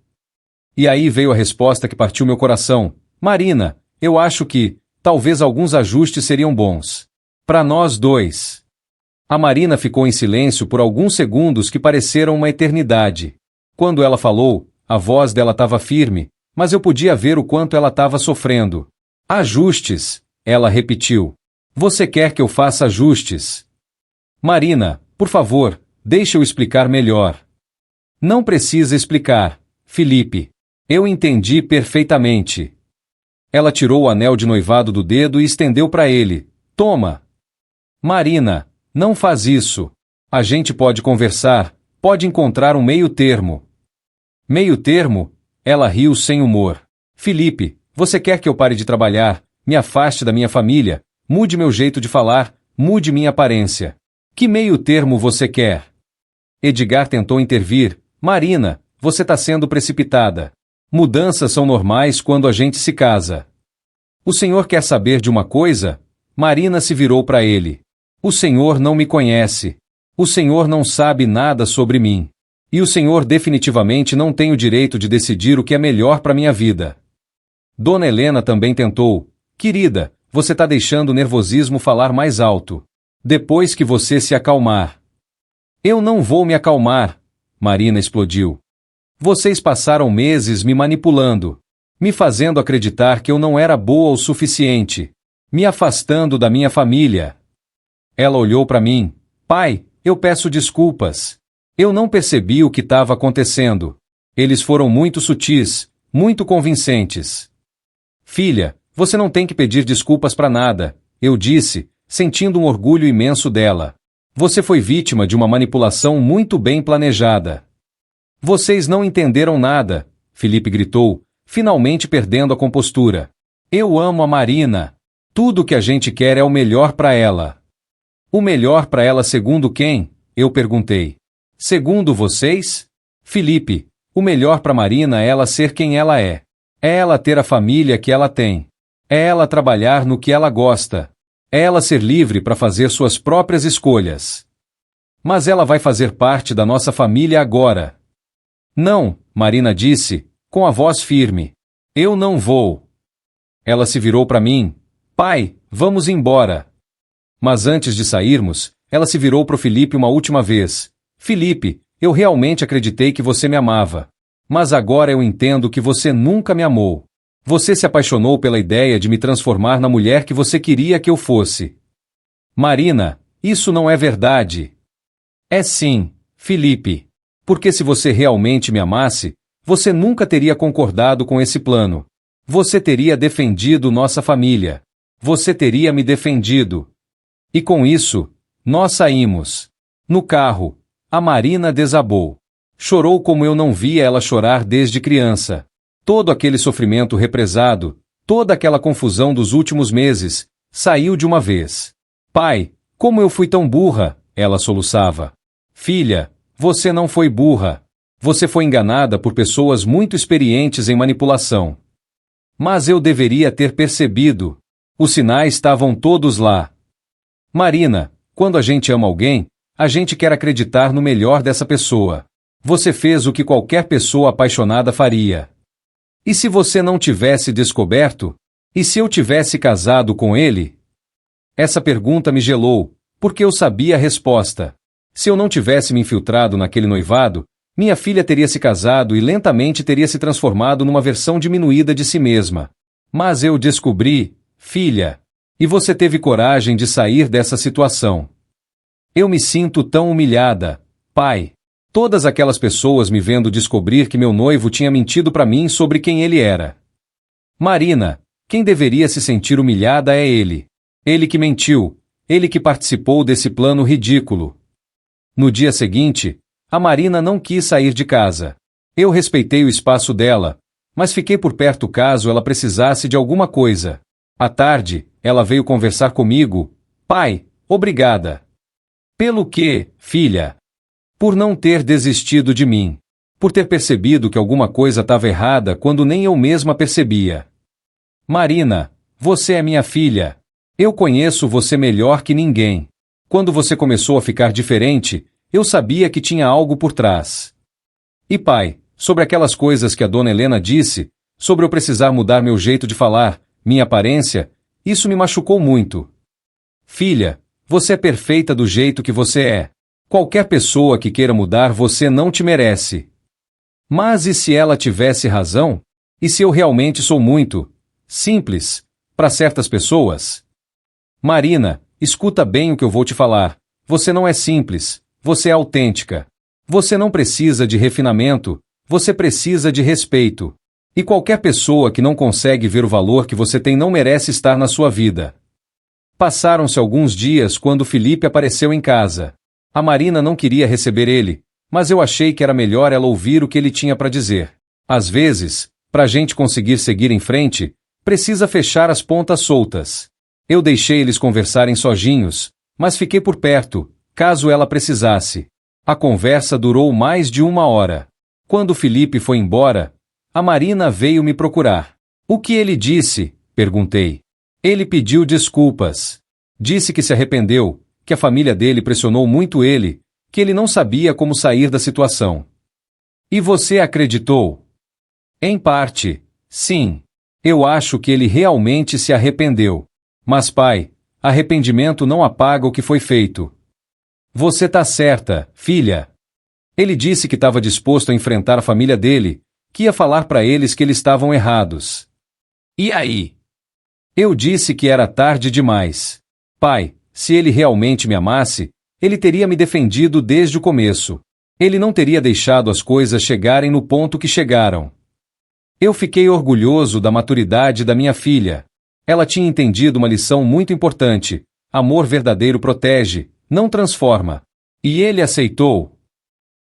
E aí veio a resposta que partiu meu coração. Marina, eu acho que, talvez alguns ajustes seriam bons. Para nós dois. A Marina ficou em silêncio por alguns segundos que pareceram uma eternidade. Quando ela falou, a voz dela estava firme, mas eu podia ver o quanto ela estava sofrendo. Ajustes, ela repetiu. Você quer que eu faça ajustes? Marina, por favor, deixe eu explicar melhor. Não precisa explicar, Felipe. Eu entendi perfeitamente. Ela tirou o anel de noivado do dedo e estendeu para ele. Toma. Marina, não faz isso. A gente pode conversar, pode encontrar um meio termo. Meio termo? Ela riu sem humor. Felipe, você quer que eu pare de trabalhar, me afaste da minha família, mude meu jeito de falar, mude minha aparência. Que meio termo você quer? Edgar tentou intervir. Marina, você está sendo precipitada. Mudanças são normais quando a gente se casa. O senhor quer saber de uma coisa? Marina se virou para ele. O senhor não me conhece. O senhor não sabe nada sobre mim. E o senhor definitivamente não tem o direito de decidir o que é melhor para minha vida. Dona Helena também tentou. Querida, você está deixando o nervosismo falar mais alto. Depois que você se acalmar. Eu não vou me acalmar, Marina explodiu. Vocês passaram meses me manipulando, me fazendo acreditar que eu não era boa o suficiente, me afastando da minha família. Ela olhou para mim. Pai, eu peço desculpas. Eu não percebi o que estava acontecendo. Eles foram muito sutis, muito convincentes. Filha, você não tem que pedir desculpas para nada, eu disse, sentindo um orgulho imenso dela. Você foi vítima de uma manipulação muito bem planejada. Vocês não entenderam nada, Felipe gritou, finalmente perdendo a compostura. Eu amo a Marina. Tudo o que a gente quer é o melhor para ela. O melhor para ela segundo quem? Eu perguntei. Segundo vocês? Felipe, o melhor para Marina é ela ser quem ela é. É ela ter a família que ela tem. É ela trabalhar no que ela gosta. É ela ser livre para fazer suas próprias escolhas. Mas ela vai fazer parte da nossa família agora. Não, Marina disse, com a voz firme. Eu não vou. Ela se virou para mim. Pai, vamos embora. Mas antes de sairmos, ela se virou para o Felipe uma última vez. Felipe, eu realmente acreditei que você me amava. Mas agora eu entendo que você nunca me amou. Você se apaixonou pela ideia de me transformar na mulher que você queria que eu fosse. Marina, isso não é verdade. É sim, Felipe. Porque se você realmente me amasse, você nunca teria concordado com esse plano. Você teria defendido nossa família. Você teria me defendido. E com isso, nós saímos. No carro, a Marina desabou. Chorou como eu não via ela chorar desde criança. Todo aquele sofrimento represado, toda aquela confusão dos últimos meses, saiu de uma vez. Pai, como eu fui tão burra, ela soluçava. Filha, você não foi burra. Você foi enganada por pessoas muito experientes em manipulação. Mas eu deveria ter percebido. Os sinais estavam todos lá. Marina, quando a gente ama alguém, a gente quer acreditar no melhor dessa pessoa. Você fez o que qualquer pessoa apaixonada faria. E se você não tivesse descoberto? E se eu tivesse casado com ele? Essa pergunta me gelou, porque eu sabia a resposta. Se eu não tivesse me infiltrado naquele noivado, minha filha teria se casado e lentamente teria se transformado numa versão diminuída de si mesma. Mas eu descobri, filha. E você teve coragem de sair dessa situação. Eu me sinto tão humilhada, pai. Todas aquelas pessoas me vendo descobrir que meu noivo tinha mentido para mim sobre quem ele era. Marina, quem deveria se sentir humilhada é ele. Ele que mentiu, ele que participou desse plano ridículo. No dia seguinte, a Marina não quis sair de casa. Eu respeitei o espaço dela, mas fiquei por perto caso ela precisasse de alguma coisa. À tarde, ela veio conversar comigo. Pai, obrigada. Pelo quê, filha? Por não ter desistido de mim. Por ter percebido que alguma coisa estava errada quando nem eu mesma percebia. Marina, você é minha filha. Eu conheço você melhor que ninguém. Quando você começou a ficar diferente, eu sabia que tinha algo por trás. E pai, sobre aquelas coisas que a dona Helena disse, sobre eu precisar mudar meu jeito de falar, minha aparência, isso me machucou muito. Filha, você é perfeita do jeito que você é. Qualquer pessoa que queira mudar você não te merece. Mas e se ela tivesse razão? E se eu realmente sou muito simples para certas pessoas? Marina, escuta bem o que eu vou te falar. Você não é simples, você é autêntica. Você não precisa de refinamento, você precisa de respeito. E qualquer pessoa que não consegue ver o valor que você tem não merece estar na sua vida. Passaram-se alguns dias quando Felipe apareceu em casa. A Marina não queria receber ele, mas eu achei que era melhor ela ouvir o que ele tinha para dizer. Às vezes, para a gente conseguir seguir em frente, precisa fechar as pontas soltas. Eu deixei eles conversarem sozinhos, mas fiquei por perto, caso ela precisasse. A conversa durou mais de 1 hora. Quando Felipe foi embora, a Marina veio me procurar. O que ele disse? Perguntei. Ele pediu desculpas. Disse que se arrependeu, que a família dele pressionou muito ele, que ele não sabia como sair da situação. E você acreditou? Em parte, sim. Eu acho que ele realmente se arrependeu. Mas pai, arrependimento não apaga o que foi feito. Você tá certa, filha. Ele disse que estava disposto a enfrentar a família dele, que ia falar para eles que eles estavam errados. E aí? Eu disse que era tarde demais. Pai, se ele realmente me amasse, ele teria me defendido desde o começo. Ele não teria deixado as coisas chegarem no ponto que chegaram. Eu fiquei orgulhoso da maturidade da minha filha. Ela tinha entendido uma lição muito importante. Amor verdadeiro protege, não transforma. E ele aceitou.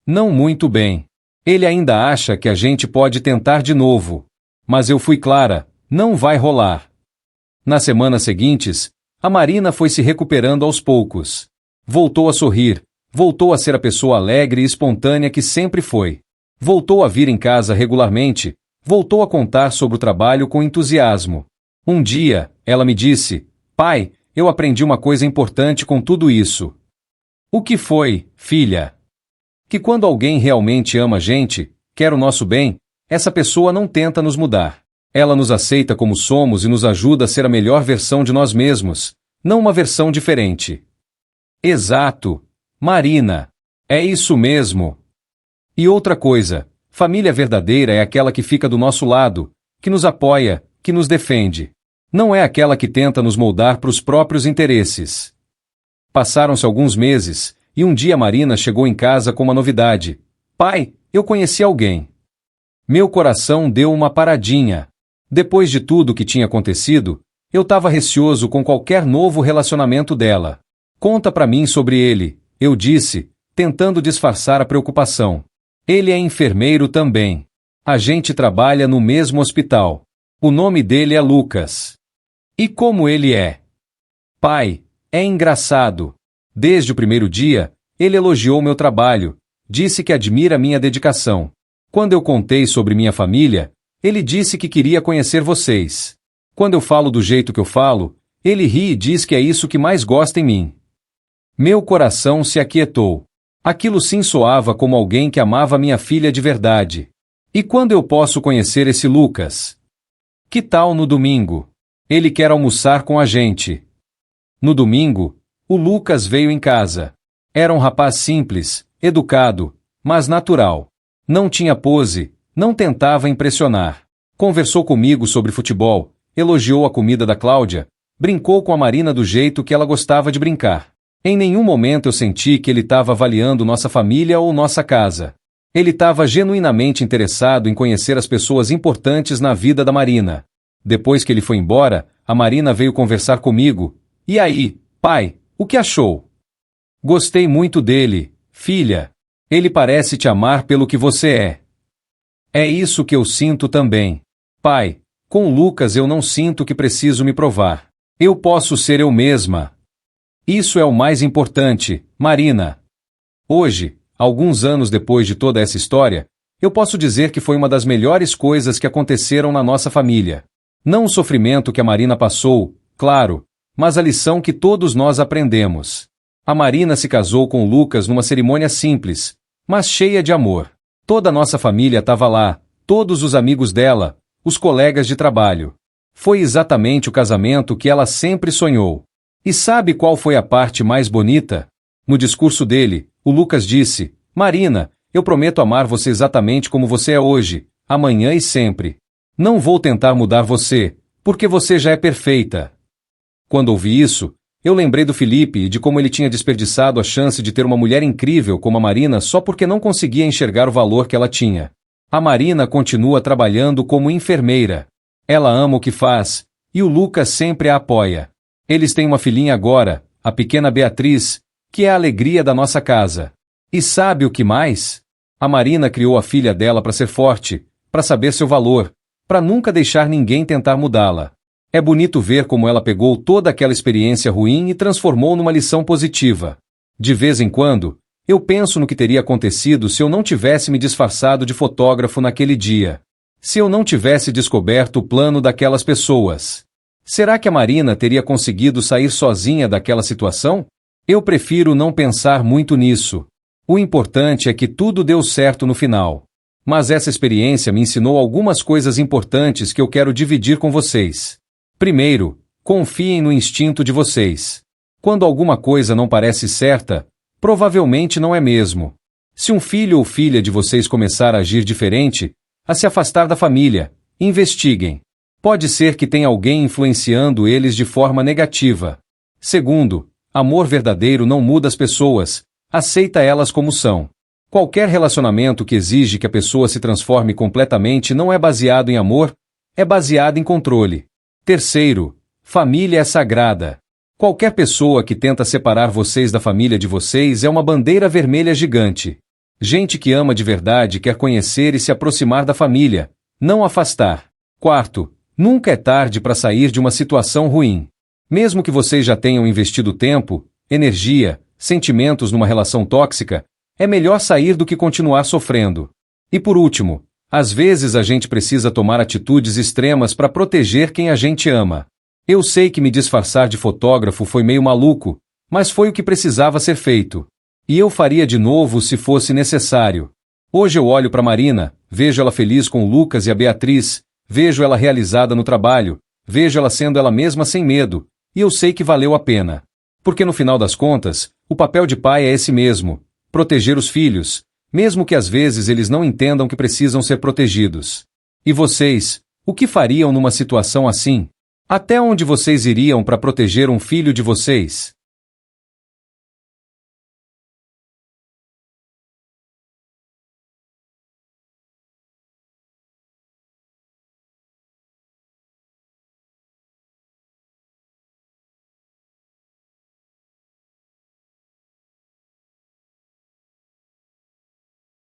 Não muito bem. Ele ainda acha que a gente pode tentar de novo. Mas eu fui clara, não vai rolar. Nas semanas seguintes, a Marina foi se recuperando aos poucos. Voltou a sorrir, voltou a ser a pessoa alegre e espontânea que sempre foi. Voltou a vir em casa regularmente, voltou a contar sobre o trabalho com entusiasmo. Um dia, ela me disse, pai, eu aprendi uma coisa importante com tudo isso. O que foi, filha? Que quando alguém realmente ama a gente, quer o nosso bem, essa pessoa não tenta nos mudar. Ela nos aceita como somos e nos ajuda a ser a melhor versão de nós mesmos, não uma versão diferente. Exato, Marina. É isso mesmo. E outra coisa, família verdadeira é aquela que fica do nosso lado, que nos apoia, que nos defende. Não é aquela que tenta nos moldar para os próprios interesses. Passaram-se alguns meses, e um dia Marina chegou em casa com uma novidade. Pai, eu conheci alguém. Meu coração deu uma paradinha. Depois de tudo o que tinha acontecido, eu estava receoso com qualquer novo relacionamento dela. Conta pra mim sobre ele, eu disse, tentando disfarçar a preocupação. Ele é enfermeiro também. A gente trabalha no mesmo hospital. O nome dele é Lucas. E como ele é? Pai, é engraçado. Desde o primeiro dia, ele elogiou meu trabalho, disse que admira minha dedicação. Quando eu contei sobre minha família, ele disse que queria conhecer vocês. Quando eu falo do jeito que eu falo, ele ri e diz que é isso que mais gosta em mim. Meu coração se aquietou. Aquilo sim soava como alguém que amava minha filha de verdade. E quando eu posso conhecer esse Lucas? Que tal no domingo? Ele quer almoçar com a gente. No domingo, o Lucas veio em casa. Era um rapaz simples, educado, mas natural. Não tinha pose, não tentava impressionar. Conversou comigo sobre futebol, elogiou a comida da Cláudia, brincou com a Marina do jeito que ela gostava de brincar. Em nenhum momento eu senti que ele estava avaliando nossa família ou nossa casa. Ele estava genuinamente interessado em conhecer as pessoas importantes na vida da Marina. Depois que ele foi embora, a Marina veio conversar comigo. E aí, pai, o que achou? Gostei muito dele, filha. Ele parece te amar pelo que você é. É isso que eu sinto também. Pai, com o Lucas eu não sinto que preciso me provar. Eu posso ser eu mesma. Isso é o mais importante, Marina. Hoje, alguns anos depois de toda essa história, eu posso dizer que foi uma das melhores coisas que aconteceram na nossa família. Não o sofrimento que a Marina passou, claro, mas a lição que todos nós aprendemos. A Marina se casou com o Lucas numa cerimônia simples, mas cheia de amor. Toda a nossa família estava lá, todos os amigos dela, os colegas de trabalho. Foi exatamente o casamento que ela sempre sonhou. E sabe qual foi a parte mais bonita? No discurso dele, o Lucas disse: Marina, eu prometo amar você exatamente como você é hoje, amanhã e sempre. Não vou tentar mudar você, porque você já é perfeita. Quando ouvi isso, eu lembrei do Felipe e de como ele tinha desperdiçado a chance de ter uma mulher incrível como a Marina só porque não conseguia enxergar o valor que ela tinha. A Marina continua trabalhando como enfermeira. Ela ama o que faz, e o Lucas sempre a apoia. Eles têm uma filhinha agora, a pequena Beatriz, que é a alegria da nossa casa. E sabe o que mais? A Marina criou a filha dela para ser forte, para saber seu valor, para nunca deixar ninguém tentar mudá-la. É bonito ver como ela pegou toda aquela experiência ruim e transformou numa lição positiva. De vez em quando, eu penso no que teria acontecido se eu não tivesse me disfarçado de fotógrafo naquele dia. Se eu não tivesse descoberto o plano daquelas pessoas. Será que a Marina teria conseguido sair sozinha daquela situação? Eu prefiro não pensar muito nisso. O importante é que tudo deu certo no final. Mas essa experiência me ensinou algumas coisas importantes que eu quero dividir com vocês. Primeiro, confiem no instinto de vocês. Quando alguma coisa não parece certa, provavelmente não é mesmo. Se um filho ou filha de vocês começar a agir diferente, a se afastar da família, investiguem. Pode ser que tenha alguém influenciando eles de forma negativa. Segundo, amor verdadeiro não muda as pessoas, aceita elas como são. Qualquer relacionamento que exige que a pessoa se transforme completamente não é baseado em amor, é baseado em controle. Terceiro, família é sagrada. Qualquer pessoa que tenta separar vocês da família de vocês é uma bandeira vermelha gigante. Gente que ama de verdade quer conhecer e se aproximar da família, não afastar. Quarto, nunca é tarde para sair de uma situação ruim. Mesmo que vocês já tenham investido tempo, energia, sentimentos numa relação tóxica, é melhor sair do que continuar sofrendo. E por último, às vezes a gente precisa tomar atitudes extremas para proteger quem a gente ama. Eu sei que me disfarçar de fotógrafo foi meio maluco, mas foi o que precisava ser feito. E eu faria de novo se fosse necessário. Hoje eu olho para Marina, vejo ela feliz com o Lucas e a Beatriz, vejo ela realizada no trabalho, vejo ela sendo ela mesma sem medo, e eu sei que valeu a pena. Porque no final das contas, o papel de pai é esse mesmo, proteger os filhos, mesmo que às vezes eles não entendam que precisam ser protegidos. E vocês, o que fariam numa situação assim? Até onde vocês iriam para proteger um filho de vocês?